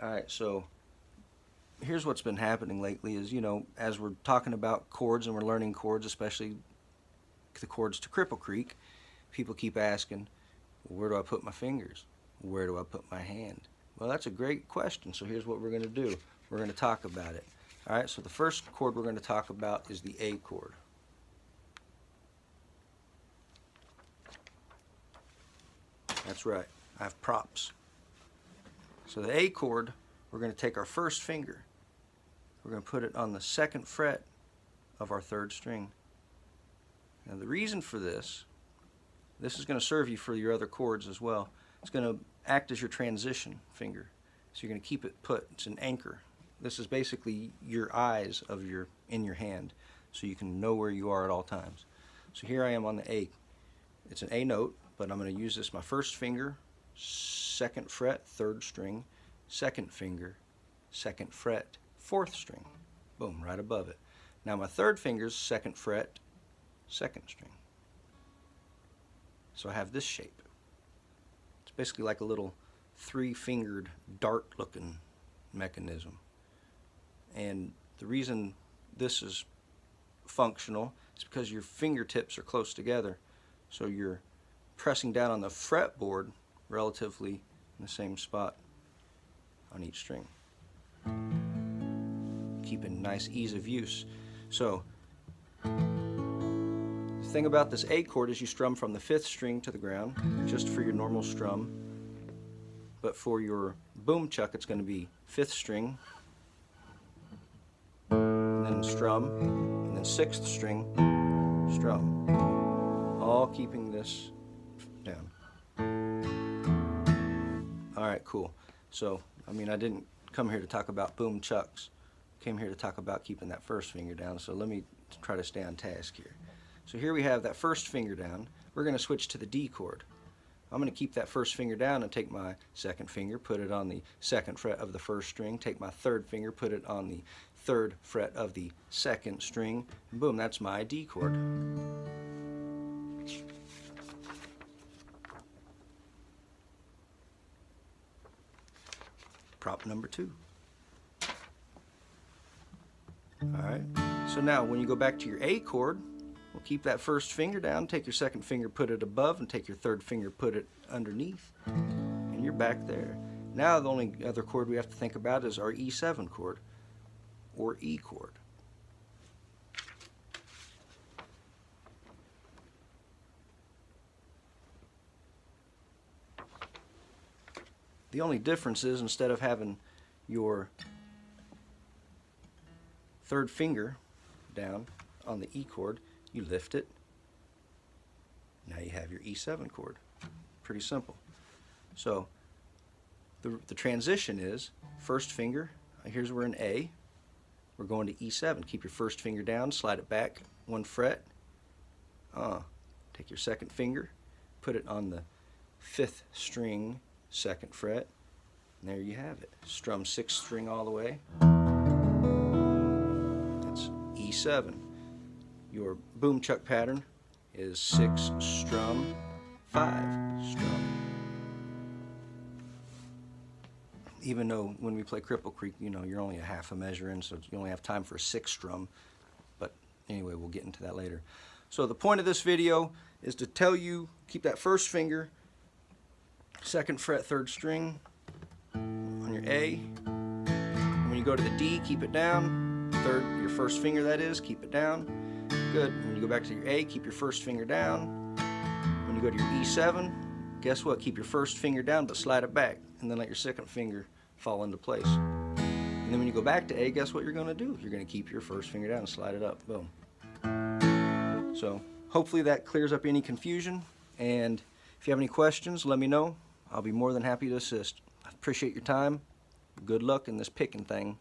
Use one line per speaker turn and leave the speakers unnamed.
Alright, so here's what's been happening lately is, as we're talking about chords and we're learning chords, especially the chords to Cripple Creek, people keep asking, well, where do I put my fingers? Where do I put my hand? Well, that's a great question, so here's what we're going to do. We're going to talk about it. Alright, so the first chord we're going to talk about is the A chord. That's right, I have props. So the A chord, we're going to take our first finger. We're going to put it on the 2nd fret of our 3rd string. Now the reason for this is going to serve you for your other chords as well. It's going to act as your transition finger. So you're going to keep it put. It's an anchor. This is basically your eyes in your hand, so you can know where you are at all times. So here I am on the A. It's an A note, but I'm going to use this, my first finger, 2nd fret, 3rd string, 2nd finger, 2nd fret, 4th string. Boom, right above it. Now my 3rd finger's 2nd fret, 2nd string. So I have this shape. It's basically like a little 3-fingered dart looking mechanism. And the reason this is functional is because your fingertips are close together, so you're pressing down on the fretboard relatively in the same spot on each string, keeping nice ease of use. So the thing about this A chord is you strum from the 5th string to the ground, just for your normal strum. But for your boom chuck, it's going to be 5th string, and then strum, and then 6th string, strum, all keeping this down. Alright, cool. So, I didn't come here to talk about boom chucks. I came here to talk about keeping that first finger down, so let me try to stay on task here. So here we have that first finger down. We're going to switch to the D chord. I'm going to keep that first finger down and take my 2nd finger, put it on the 2nd fret of the 1st string, take my 3rd finger, put it on the 3rd fret of the 2nd string, and boom, that's my D chord. Prop number 2. Alright, so now when you go back to your A chord, we'll keep that first finger down, take your 2nd finger, put it above, and take your 3rd finger, put it underneath, and you're back there. Now the only other chord we have to think about is our E7 chord, or E chord. The only difference is, instead of having your 3rd finger down on the E chord, you lift it. Now you have your E7 chord. Pretty simple. So the transition is, first finger, here's we're in A, we're going to E7. Keep your first finger down, slide it back 1 fret. Take your 2nd finger, put it on the 5th string, 2nd fret, and there you have it. Strum 6th string all the way. That's E7. Your boom chuck pattern is 6 strum, 5 strum. Even though when we play Cripple Creek, you're only a half a measure in, so you only have time for a 6 strum. But anyway, we'll get into that later. So the point of this video is to tell you, keep that first finger, 2nd fret, 3rd string on your A. And when you go to the D, keep it down. Your first finger, that is, keep it down. Good. When you go back to your A, keep your first finger down. When you go to your E7, guess what? Keep your first finger down, but slide it back, and then let your 2nd finger fall into place. And then when you go back to A, guess what you're going to do? You're going to keep your first finger down and slide it up. Boom. So hopefully that clears up any confusion, and if you have any questions, let me know. I'll be more than happy to assist. I appreciate your time. Good luck in this picking thing.